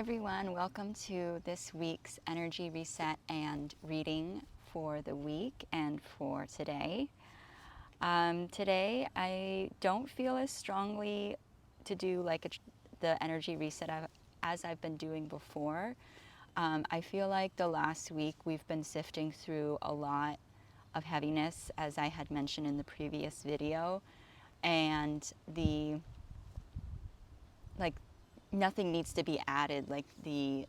everyone, welcome to this week's energy reset and reading for the week and for today. Today I don't feel as strongly to do the energy reset as I've been doing before. I feel like the last week we've been sifting through a lot of heaviness, as I had mentioned in the previous video, and nothing needs to be added, like the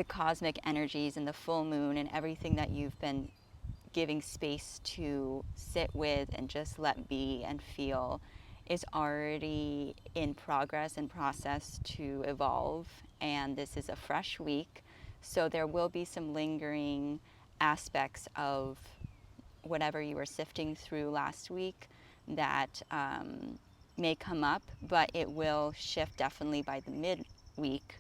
cosmic energies and the full moon and everything that you've been giving space to sit with and just let be and feel is already in progress and process to evolve. And this is a fresh week, so there will be some lingering aspects of whatever you were sifting through last week that may come up, but it will shift definitely by the midweek,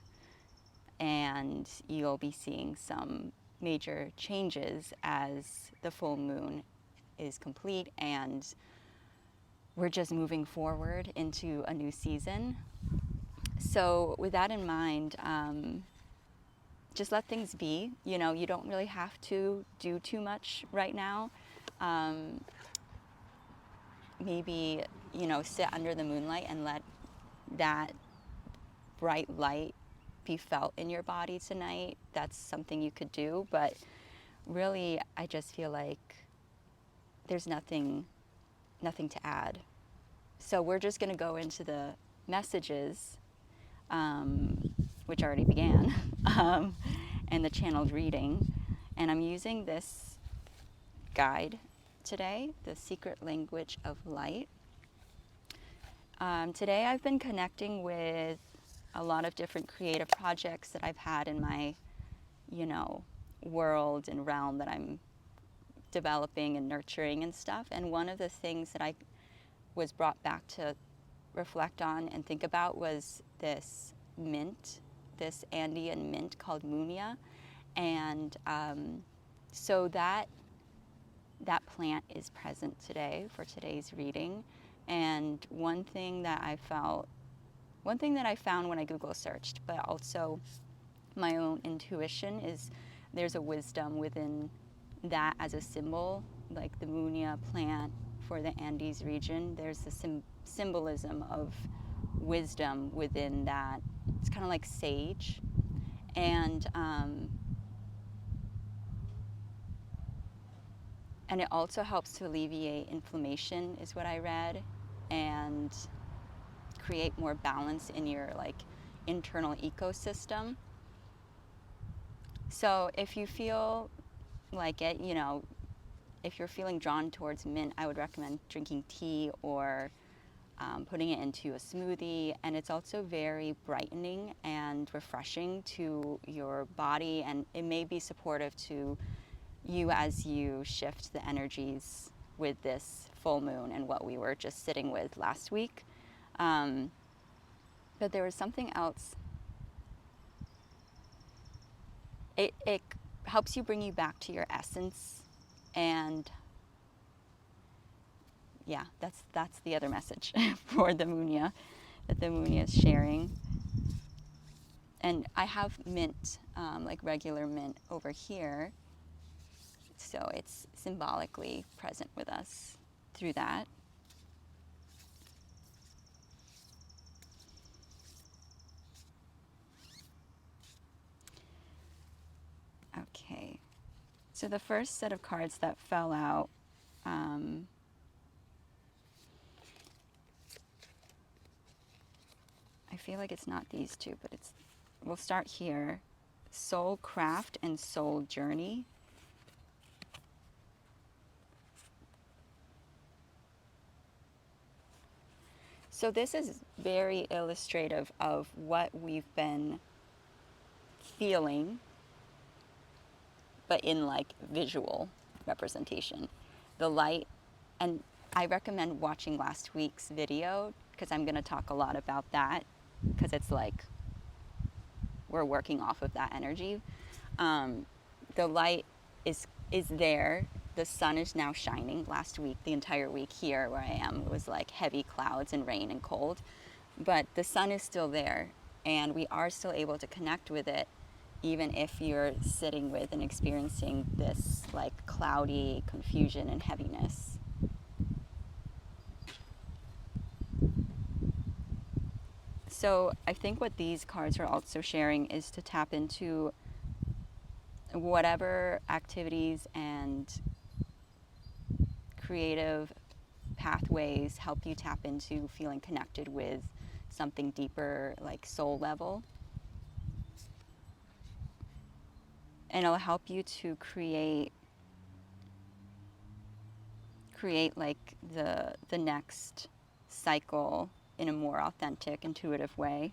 and you'll be seeing some major changes as the full moon is complete and we're just moving forward into a new season. So with that in mind, just let things be. You know, you don't really have to do too much right now. Maybe, sit under the moonlight and let that bright light be felt in your body tonight. That's something you could do, but really I just feel like there's nothing to add. So we're just going to go into the messages, which already began, and the channeled reading. And I'm using this guide today, The Secret Language of Light. Today I've been connecting with a lot of different creative projects that I've had in my, world and realm that I'm developing and nurturing and stuff. And one of the things that I was brought back to reflect on and think about was this mint, this Andean mint called Munia. And so that plant is present today for today's reading. And one thing that I found when I Google searched, but also my own intuition, is there's a wisdom within that as a symbol, like the Munia plant for the Andes region. There's the symbolism of wisdom within that. It's kind of like sage. And it also helps to alleviate inflammation, is what I read, and create more balance in your internal ecosystem. So if you feel like it, if you're feeling drawn towards mint, I would recommend drinking tea or putting it into a smoothie. And it's also very brightening and refreshing to your body, and it may be supportive to you as you shift the energies with this full moon and what we were just sitting with last week. But there was something else. It helps you bring you back to your essence, and yeah, that's the other message for the Munia that the Munia is sharing. And I have mint, like regular mint over here, so it's symbolically present with us through that. Okay, so the first set of cards that fell out, I feel like it's not these two, but we'll start here. Soul Craft and Soul Journey. So this is very illustrative of what we've been feeling, but in visual representation. The light, and I recommend watching last week's video because I'm going to talk a lot about that, because it's we're working off of that energy. The light is there. The sun is now shining. Last week, the entire week here where I am, it was heavy clouds and rain and cold, but the sun is still there. And we are still able to connect with it even if you're sitting with and experiencing this like cloudy confusion and heaviness. So I think what these cards are also sharing is to tap into whatever activities and creative pathways help you tap into feeling connected with something deeper, like soul level. And it'll help you to create like the next cycle in a more authentic, intuitive way.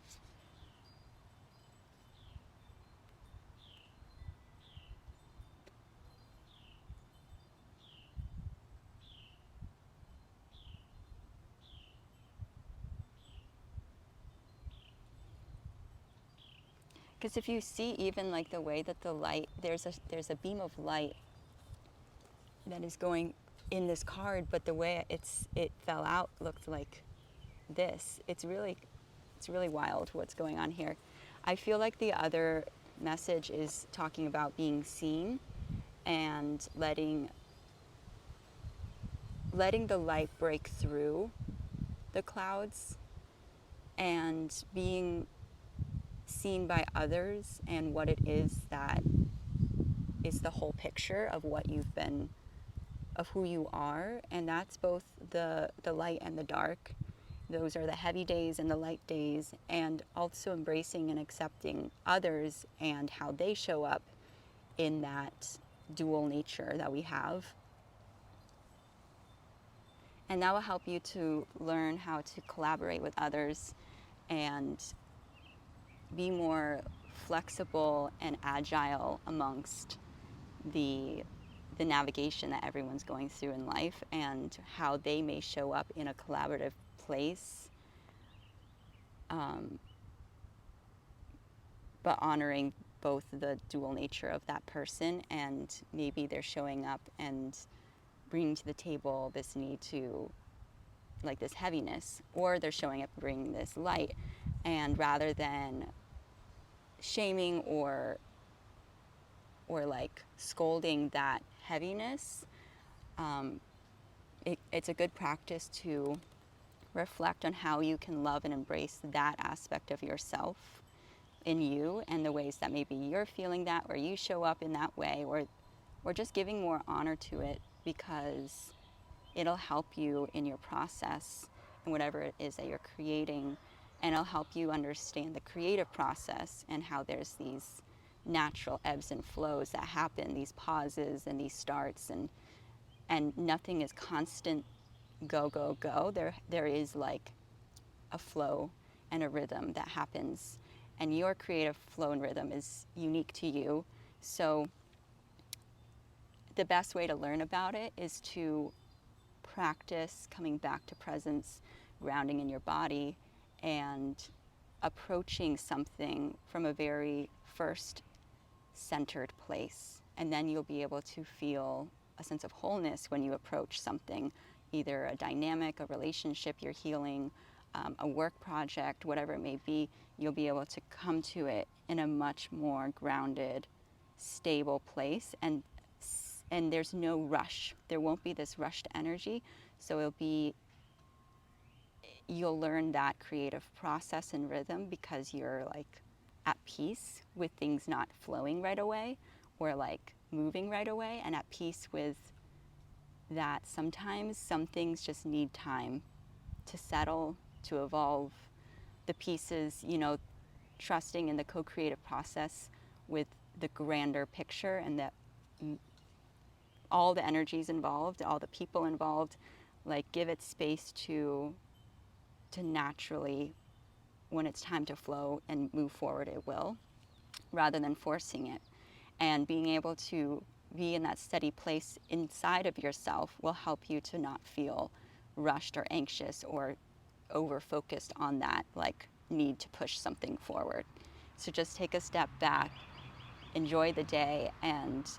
Because if you see even like the way that the light, there's a beam of light that is going in this card, but the way it fell out looked like this. It's really wild what's going on here. I feel like the other message is talking about being seen and letting the light break through the clouds and being seen by others and what it is that is the whole picture of what you've been, of who you are. And that's both the light and the dark. Those are the heavy days and the light days, and also embracing and accepting others and how they show up in that dual nature that we have. And that will help you to learn how to collaborate with others and be more flexible and agile amongst the navigation that everyone's going through in life, and how they may show up in a collaborative place, but honoring both the dual nature of that person, and maybe they're showing up and bringing to the table this need to, like this heaviness, or they're showing up bringing this light, and rather than shaming or like scolding that heaviness, it's a good practice to reflect on how you can love and embrace that aspect of yourself in you, and the ways that maybe you're feeling that, or you show up in that way, or just giving more honor to it, because it'll help you in your process and whatever it is that you're creating, and it'll help you understand the creative process and how there's these natural ebbs and flows that happen, these pauses and these starts, and nothing is constant go go go. There is like a flow and a rhythm that happens, and your creative flow and rhythm is unique to you. So the best way to learn about it is to practice coming back to presence, grounding in your body, and approaching something from a very first centered place. And then you'll be able to feel a sense of wholeness when you approach something, either a dynamic, a relationship you're healing, a work project, whatever it may be. You'll be able to come to it in a much more grounded, stable place, and there's no rush. There won't be this rushed energy. So you'll learn that creative process and rhythm because you're like at peace with things not flowing right away or like moving right away, and at peace with that sometimes some things just need time to settle, to evolve. The pieces, trusting in the co-creative process with the grander picture, and that all the energies involved, all the people involved, like give it space to naturally, when it's time to flow and move forward, it will, rather than forcing it. And being able to be in that steady place inside of yourself will help you to not feel rushed or anxious or over focused on that like need to push something forward. So just take a step back, enjoy the day, and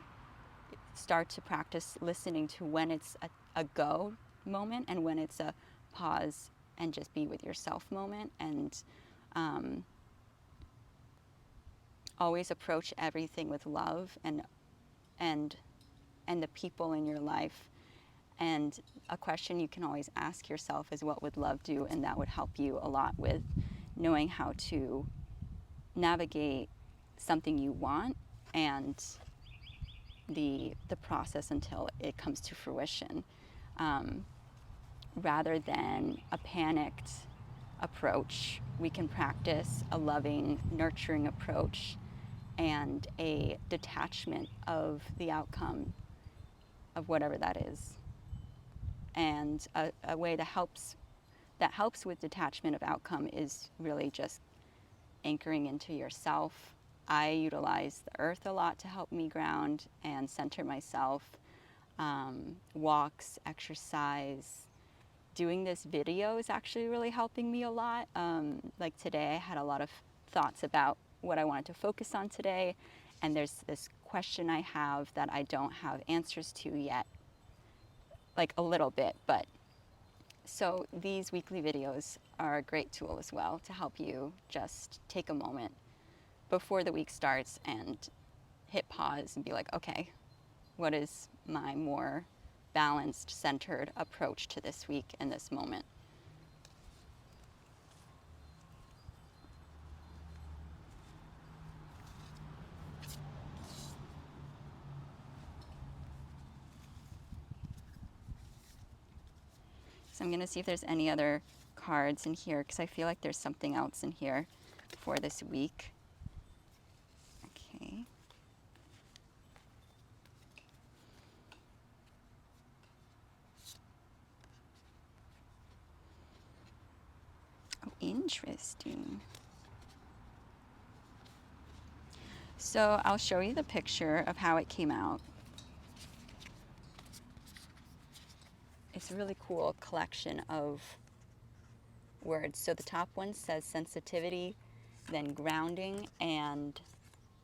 start to practice listening to when it's a go moment and when it's a pause and just be with yourself moment. And always approach everything with love and and the people in your life. And a question you can always ask yourself is, what would love do? And that would help you a lot with knowing how to navigate something you want and the process until it comes to fruition, rather than a panicked approach. We can practice a loving, nurturing approach and a detachment of the outcome of whatever that is. And a way that helps with detachment of outcome is really just anchoring into yourself. I utilize the earth a lot to help me ground and center myself. Walks, exercise. Doing this video is actually really helping me a lot. Like today, I had a lot of thoughts about what I wanted to focus on today, and there's this question I have that I don't have answers to yet, like a little bit, but so these weekly videos are a great tool as well to help you just take a moment before the week starts and hit pause and be like, okay, what is my more balanced, centered approach to this week and this moment? So I'm going to see if there's any other cards in here, because I feel like there's something else in here for this week. Okay. Oh, interesting. So I'll show you the picture of how it came out. It's a really cool collection of words. So the top one says sensitivity, then grounding, and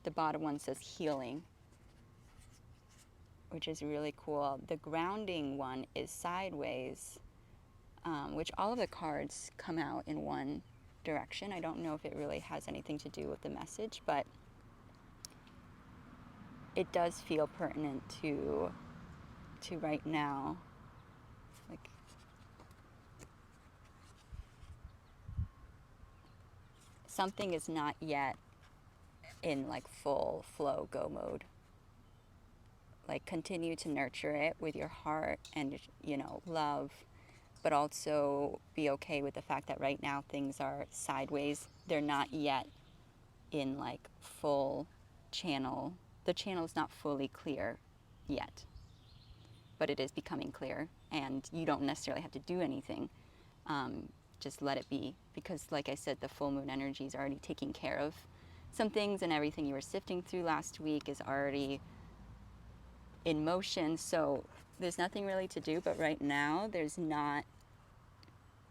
the bottom one says healing, which is really cool. The grounding one is sideways, which all of the cards come out in one direction. I don't know if it really has anything to do with the message, but it does feel pertinent to right now. Like, something is not yet in like full flow go mode. Like, continue to nurture it with your heart and, love, but also be okay with the fact that right now things are sideways. They're not yet in like full channel. The channel is not fully clear yet, but it is becoming clear, and you don't necessarily have to do anything. Just let it be, because like I said, the full moon energy is already taking care of some things, and everything you were sifting through last week is already in motion. So there's nothing really to do, but right now there's not,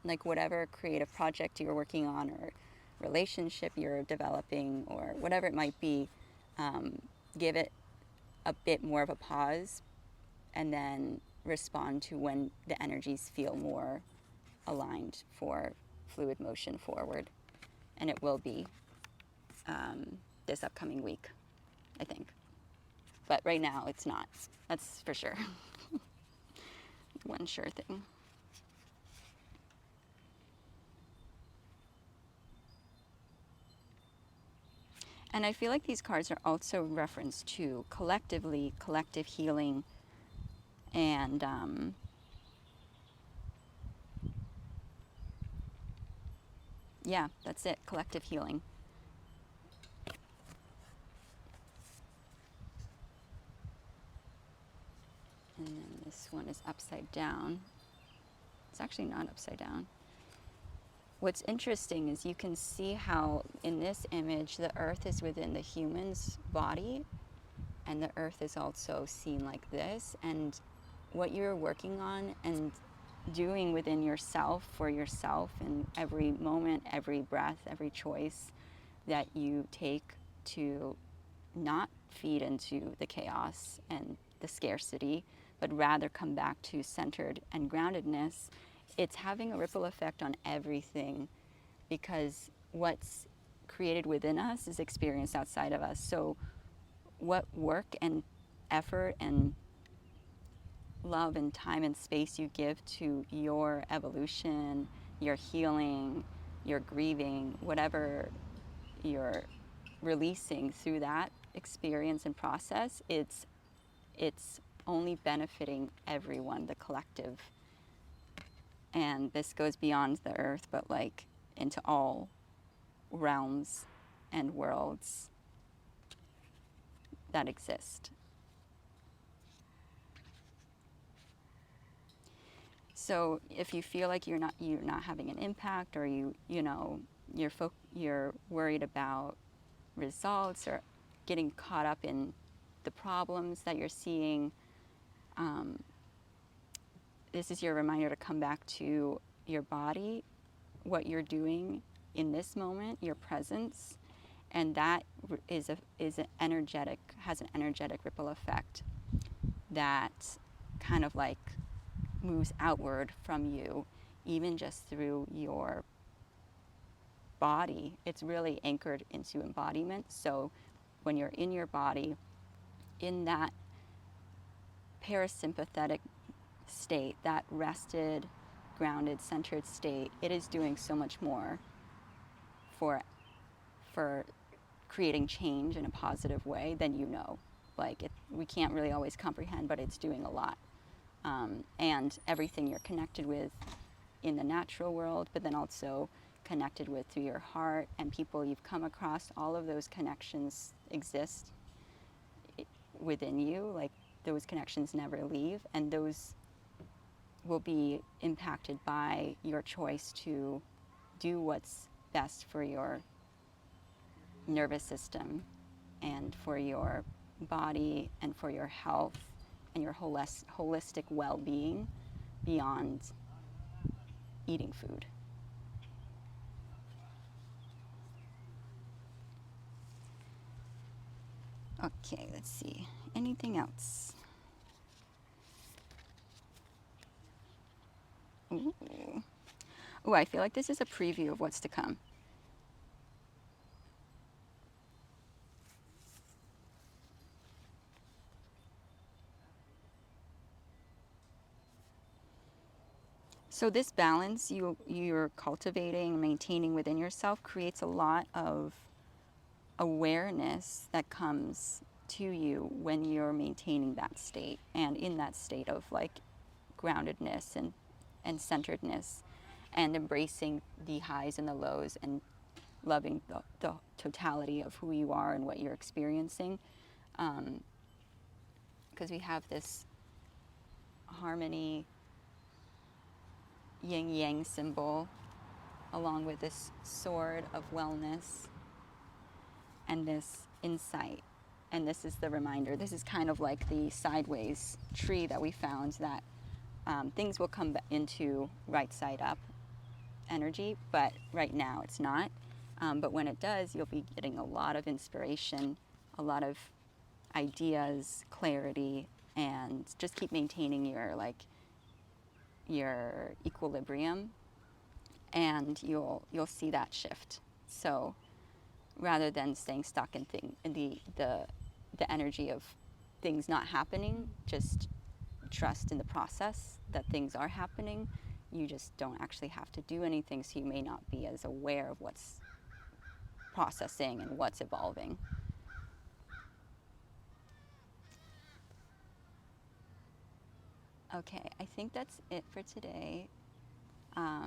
like, whatever creative project you're working on or relationship you're developing or whatever it might be, give it a bit more of a pause and then respond to when the energies feel more aligned for fluid motion forward. And it will be this upcoming week, I think. But right now it's not. That's for sure. One sure thing. And I feel like these cards are also reference to collectively, collective healing, and yeah, that's it, collective healing. And then this one is upside down. It's actually not upside down. What's interesting is you can see how in this image the earth is within the human's body, and the earth is also seen like this. And what you're working on and doing within yourself for yourself in every moment, every breath, every choice that you take to not feed into the chaos and the scarcity, but rather come back to centered and groundedness, it's having a ripple effect on everything, because what's created within us is experienced outside of us. So what work and effort and love and time and space you give to your evolution, your healing, your grieving, whatever you're releasing through that experience and process, it's only benefiting everyone, the collective. And this goes beyond the earth, but like into all realms and worlds that exist. So if you feel like you're not having an impact, or you're worried about results or getting caught up in the problems that you're seeing, this is your reminder to come back to your body, what you're doing in this moment, your presence, and that has an energetic ripple effect that kind of like moves outward from you, even just through your body. It's really anchored into embodiment. So when you're in your body, in that parasympathetic state, that rested, grounded, centered state, it is doing so much more for creating change in a positive way than we can't really always comprehend, but it's doing a lot. And everything you're connected with in the natural world, but then also connected with through your heart and people you've come across, all of those connections exist within you. Like, those connections never leave, and those will be impacted by your choice to do what's best for your nervous system and for your body and for your health and your holistic well-being beyond eating food. Okay, let's see. Anything else? Ooh. Ooh, I feel like this is a preview of what's to come. So this balance you're cultivating, maintaining within yourself creates a lot of awareness that comes to you when you're maintaining that state and in that state of like groundedness and centeredness, and embracing the highs and the lows and loving the totality of who you are and what you're experiencing. Because we have this harmony yin-yang symbol along with this sword of wellness and this insight. And this is the reminder. This is kind of like the sideways tree that we found, that things will come into right side up energy, but right now it's not. But when it does, you'll be getting a lot of inspiration, a lot of ideas, clarity, and just keep maintaining your equilibrium, and you'll see that shift. So rather than staying stuck in the energy of things not happening, just trust in the process that things are happening. You just don't actually have to do anything, so you may not be as aware of what's processing and what's evolving. Okay, I think that's it for today.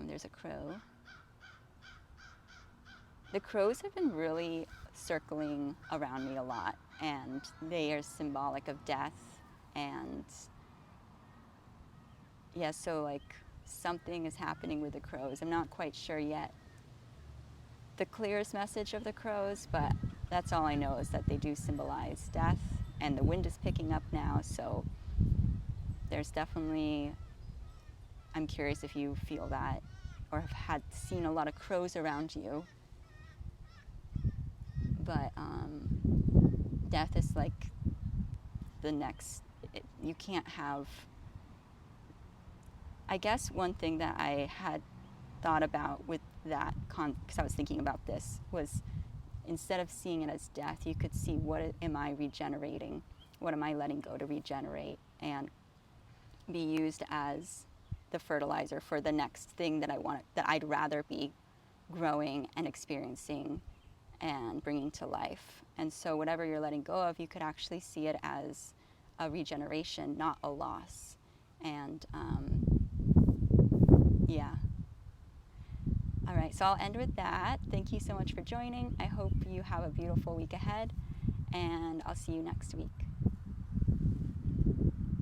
There's a crow. The crows have been really circling around me a lot, and they are symbolic of death. And yeah, so like something is happening with the crows. I'm not quite sure yet the clearest message of the crows, but that's all I know, is that they do symbolize death, and the wind is picking up now, so there's definitely, I'm curious if you feel that or have seen a lot of crows around you. But death is like the next, you can't have, I guess one thing that I had thought about with that, because I was thinking about this, was instead of seeing it as death, you could see, what am I regenerating? What am I letting go to regenerate and be used as the fertilizer for the next thing that I'd rather be growing and experiencing and bringing to life. And so whatever you're letting go of, you could actually see it as a regeneration, not a loss. And yeah. All right, so I'll end with that. Thank you so much for joining. I hope you have a beautiful week ahead, and I'll see you next week.